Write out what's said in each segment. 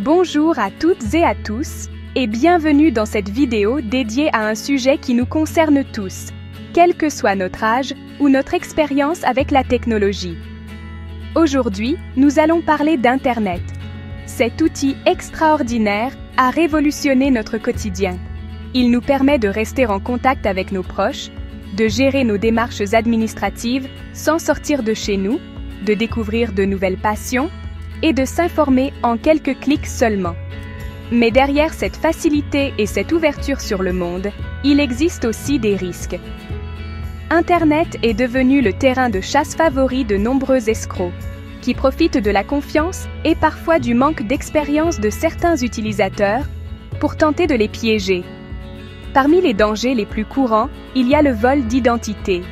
Bonjour à toutes et à tous, et bienvenue dans cette vidéo dédiée à un sujet qui nous concerne tous, quel que soit notre âge ou notre expérience avec la technologie. Aujourd'hui, nous allons parler d'Internet. Cet outil extraordinaire a révolutionné notre quotidien. Il nous permet de rester en contact avec nos proches, de gérer nos démarches administratives sans sortir de chez nous, de découvrir de nouvelles passions et de s'informer en quelques clics seulement. Mais derrière cette facilité et cette ouverture sur le monde, il existe aussi des risques. Internet est devenu le terrain de chasse favori de nombreux escrocs, qui profitent de la confiance et parfois du manque d'expérience de certains utilisateurs pour tenter de les piéger. Parmi les dangers les plus courants, il y a le vol d'identité.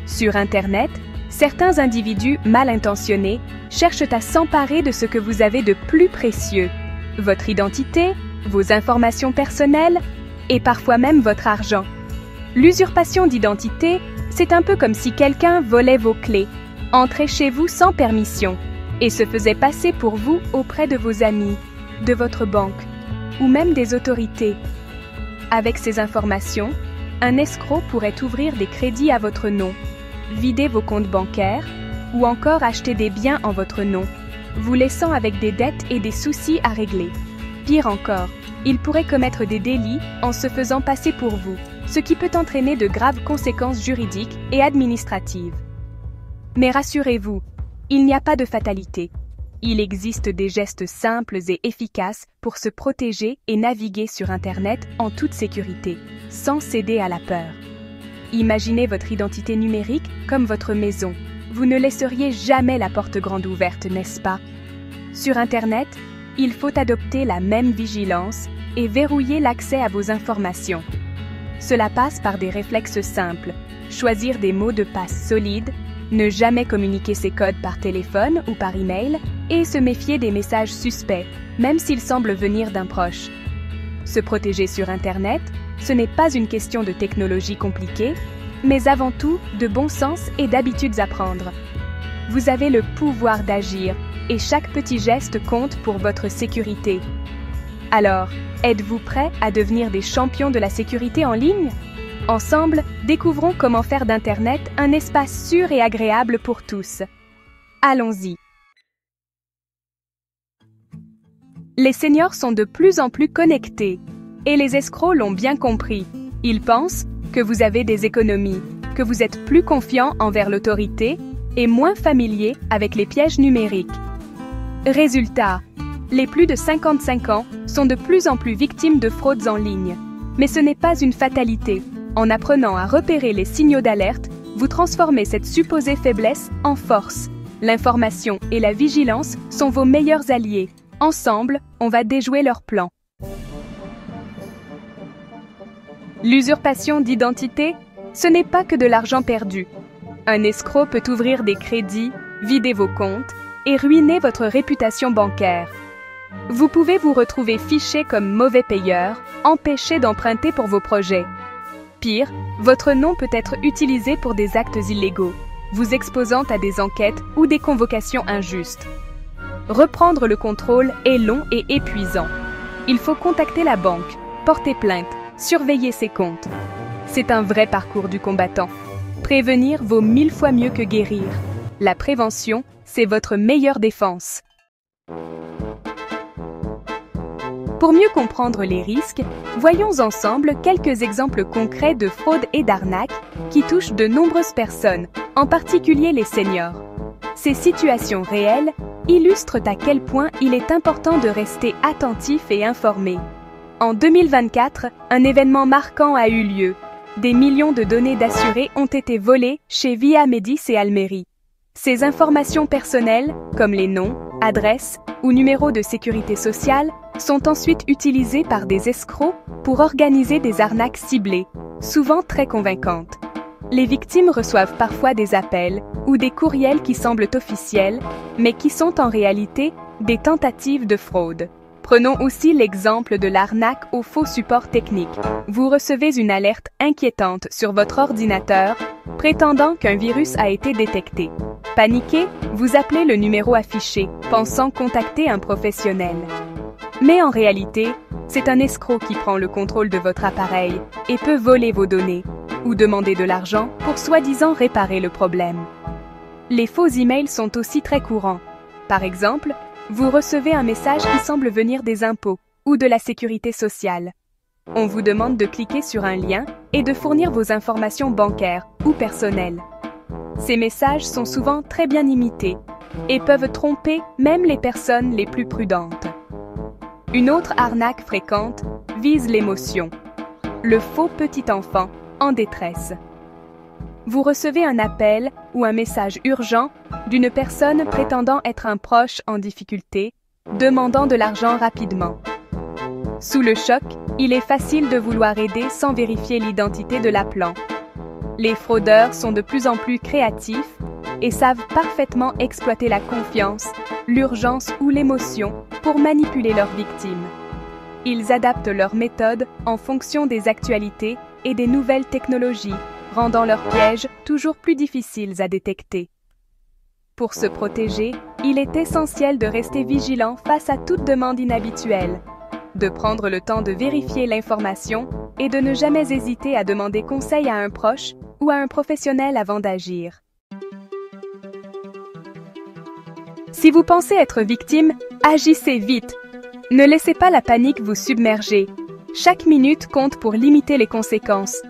Sur Internet, certains individus mal intentionnés cherchent à s'emparer de ce que vous avez de plus précieux, votre identité, vos informations personnelles et parfois même votre argent. L'usurpation d'identité, c'est un peu comme si quelqu'un volait vos clés, entrait chez vous sans permission et se faisait passer pour vous auprès de vos amis, de votre banque ou même des autorités. Avec ces informations, un escroc pourrait ouvrir des crédits à votre nom, vider vos comptes bancaires ou encore acheter des biens en votre nom, vous laissant avec des dettes et des soucis à régler. Pire encore, il pourrait commettre des délits en se faisant passer pour vous, ce qui peut entraîner de graves conséquences juridiques et administratives. Mais rassurez-vous, il n'y a pas de fatalité. Il existe des gestes simples et efficaces pour se protéger et naviguer sur Internet en toute sécurité, sans céder à la peur. Imaginez votre identité numérique comme votre maison. Vous ne laisseriez jamais la porte grande ouverte, n'est-ce pas? Sur Internet, il faut adopter la même vigilance et verrouiller l'accès à vos informations. Cela passe par des réflexes simples, choisir des mots de passe solides, ne jamais communiquer ses codes par téléphone ou par email et se méfier des messages suspects, même s'ils semblent venir d'un proche. Se protéger sur Internet, ce n'est pas une question de technologie compliquée, mais avant tout de bon sens et d'habitudes à prendre. Vous avez le pouvoir d'agir et chaque petit geste compte pour votre sécurité. Alors, êtes-vous prêts à devenir des champions de la sécurité en ligne? Ensemble, découvrons comment faire d'Internet un espace sûr et agréable pour tous. Allons-y. Les seniors sont de plus en plus connectés, et les escrocs l'ont bien compris. Ils pensent que vous avez des économies, que vous êtes plus confiant envers l'autorité et moins familier avec les pièges numériques. Résultat, les plus de 55 ans sont de plus en plus victimes de fraudes en ligne. Mais ce n'est pas une fatalité. En apprenant à repérer les signaux d'alerte, vous transformez cette supposée faiblesse en force. L'information et la vigilance sont vos meilleurs alliés. Ensemble, on va déjouer leurs plans. L'usurpation d'identité, ce n'est pas que de l'argent perdu. Un escroc peut ouvrir des crédits, vider vos comptes et ruiner votre réputation bancaire. Vous pouvez vous retrouver fiché comme mauvais payeur, empêché d'emprunter pour vos projets. Pire, votre nom peut être utilisé pour des actes illégaux, vous exposant à des enquêtes ou des convocations injustes. Reprendre le contrôle est long et épuisant. Il faut contacter la banque, porter plainte, surveiller ses comptes. C'est un vrai parcours du combattant. Prévenir vaut 1000 fois mieux que guérir. La prévention, c'est votre meilleure défense. Pour mieux comprendre les risques, voyons ensemble quelques exemples concrets de fraudes et d'arnaques qui touchent de nombreuses personnes, en particulier les seniors. Ces situations réelles illustrent à quel point il est important de rester attentif et informé. En 2024, un événement marquant a eu lieu. Des millions de données d'assurés ont été volées chez Via Medis et Almeri. Ces informations personnelles, comme les noms, adresses ou numéros de sécurité sociale, sont ensuite utilisées par des escrocs pour organiser des arnaques ciblées, souvent très convaincantes. Les victimes reçoivent parfois des appels ou des courriels qui semblent officiels, mais qui sont en réalité des tentatives de fraude. Prenons aussi l'exemple de l'arnaque au faux support technique. Vous recevez une alerte inquiétante sur votre ordinateur, prétendant qu'un virus a été détecté. Paniqué, vous appelez le numéro affiché, pensant contacter un professionnel. Mais en réalité, c'est un escroc qui prend le contrôle de votre appareil et peut voler vos données ou demander de l'argent pour soi-disant réparer le problème. Les faux emails sont aussi très courants. Par exemple, vous recevez un message qui semble venir des impôts ou de la sécurité sociale. On vous demande de cliquer sur un lien et de fournir vos informations bancaires ou personnelles. Ces messages sont souvent très bien imités et peuvent tromper même les personnes les plus prudentes. Une autre arnaque fréquente vise l'émotion. Le faux petit enfant en détresse. Vous recevez un appel ou un message urgent d'une personne prétendant être un proche en difficulté, demandant de l'argent rapidement. Sous le choc, il est facile de vouloir aider sans vérifier l'identité de l'appelant. Les fraudeurs sont de plus en plus créatifs et savent parfaitement exploiter la confiance, l'urgence ou l'émotion pour manipuler leurs victimes. Ils adaptent leurs méthodes en fonction des actualités et des nouvelles technologies, rendant leurs pièges toujours plus difficiles à détecter. Pour se protéger, il est essentiel de rester vigilant face à toute demande inhabituelle, de prendre le temps de vérifier l'information et de ne jamais hésiter à demander conseil à un proche ou à un professionnel avant d'agir. Si vous pensez être victime, agissez vite. Ne laissez pas la panique vous submerger. Chaque minute compte pour limiter les conséquences.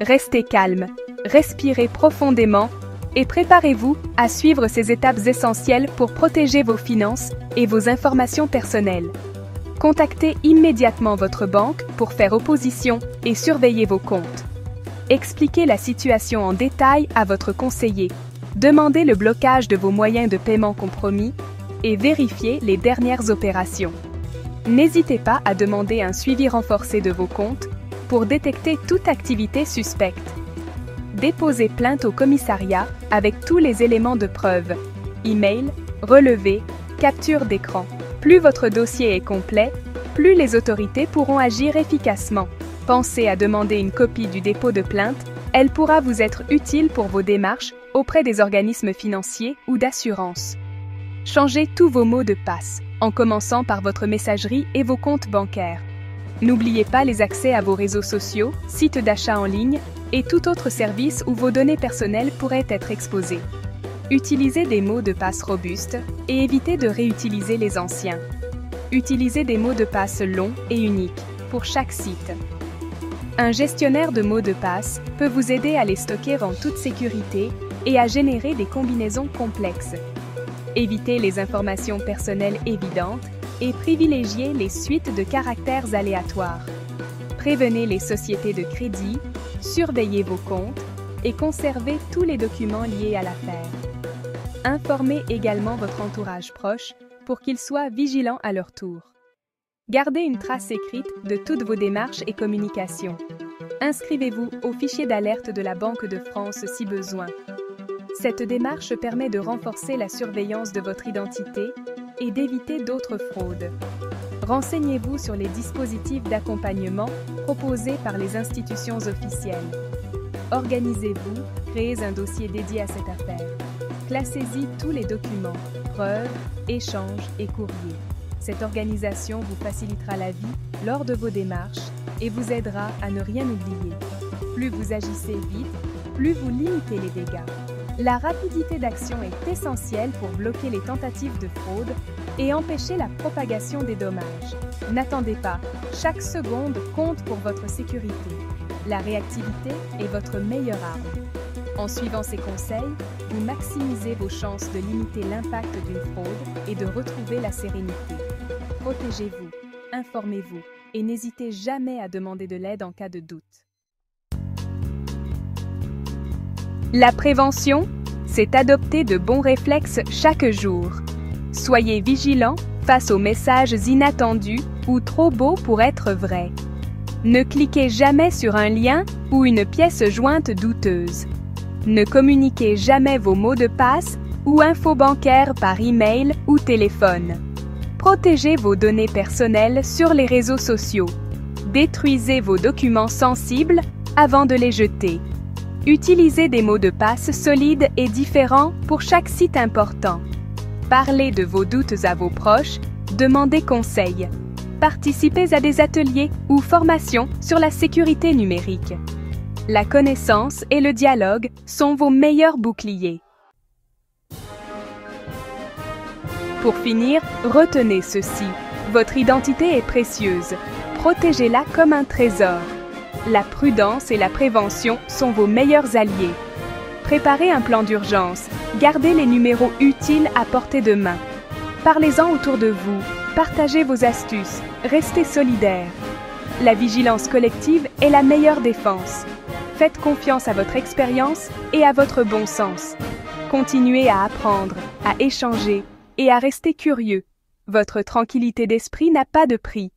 Restez calme, respirez profondément et préparez-vous à suivre ces étapes essentielles pour protéger vos finances et vos informations personnelles. Contactez immédiatement votre banque pour faire opposition et surveiller vos comptes. Expliquez la situation en détail à votre conseiller. Demandez le blocage de vos moyens de paiement compromis et vérifiez les dernières opérations. N'hésitez pas à demander un suivi renforcé de vos comptes pour détecter toute activité suspecte. Déposez plainte au commissariat avec tous les éléments de preuve, email, relevé, capture d'écran. Plus votre dossier est complet, plus les autorités pourront agir efficacement. Pensez à demander une copie du dépôt de plainte, elle pourra vous être utile pour vos démarches auprès des organismes financiers ou d'assurance. Changez tous vos mots de passe, en commençant par votre messagerie et vos comptes bancaires. N'oubliez pas les accès à vos réseaux sociaux, sites d'achat en ligne et tout autre service où vos données personnelles pourraient être exposées. Utilisez des mots de passe robustes et évitez de réutiliser les anciens. Utilisez des mots de passe longs et uniques pour chaque site. Un gestionnaire de mots de passe peut vous aider à les stocker en toute sécurité et à générer des combinaisons complexes. Évitez les informations personnelles évidentes et privilégiez les suites de caractères aléatoires. Prévenez les sociétés de crédit, surveillez vos comptes et conservez tous les documents liés à l'affaire. Informez également votre entourage proche pour qu'ils soient vigilants à leur tour. Gardez une trace écrite de toutes vos démarches et communications. Inscrivez-vous au fichier d'alerte de la Banque de France si besoin. Cette démarche permet de renforcer la surveillance de votre identité et d'éviter d'autres fraudes. Renseignez-vous sur les dispositifs d'accompagnement proposés par les institutions officielles. Organisez-vous, créez un dossier dédié à cette affaire. Classez-y tous les documents, preuves, échanges et courriers. Cette organisation vous facilitera la vie lors de vos démarches et vous aidera à ne rien oublier. Plus vous agissez vite, plus vous limitez les dégâts. La rapidité d'action est essentielle pour bloquer les tentatives de fraude et empêcher la propagation des dommages. N'attendez pas, chaque seconde compte pour votre sécurité. La réactivité est votre meilleure arme. En suivant ces conseils, vous maximisez vos chances de limiter l'impact d'une fraude et de retrouver la sérénité. Protégez-vous, informez-vous et n'hésitez jamais à demander de l'aide en cas de doute. La prévention, c'est adopter de bons réflexes chaque jour. Soyez vigilants face aux messages inattendus ou trop beaux pour être vrais. Ne cliquez jamais sur un lien ou une pièce jointe douteuse. Ne communiquez jamais vos mots de passe ou infos bancaires par email ou téléphone. Protégez vos données personnelles sur les réseaux sociaux. Détruisez vos documents sensibles avant de les jeter. Utilisez des mots de passe solides et différents pour chaque site important. Parlez de vos doutes à vos proches, demandez conseil. Participez à des ateliers ou formations sur la sécurité numérique. La connaissance et le dialogue sont vos meilleurs boucliers. Pour finir, retenez ceci. Votre identité est précieuse. Protégez-la comme un trésor. La prudence et la prévention sont vos meilleurs alliés. Préparez un plan d'urgence. Gardez les numéros utiles à portée de main. Parlez-en autour de vous. Partagez vos astuces. Restez solidaires. La vigilance collective est la meilleure défense. Faites confiance à votre expérience et à votre bon sens. Continuez à apprendre, à échanger et à rester curieux. Votre tranquillité d'esprit n'a pas de prix.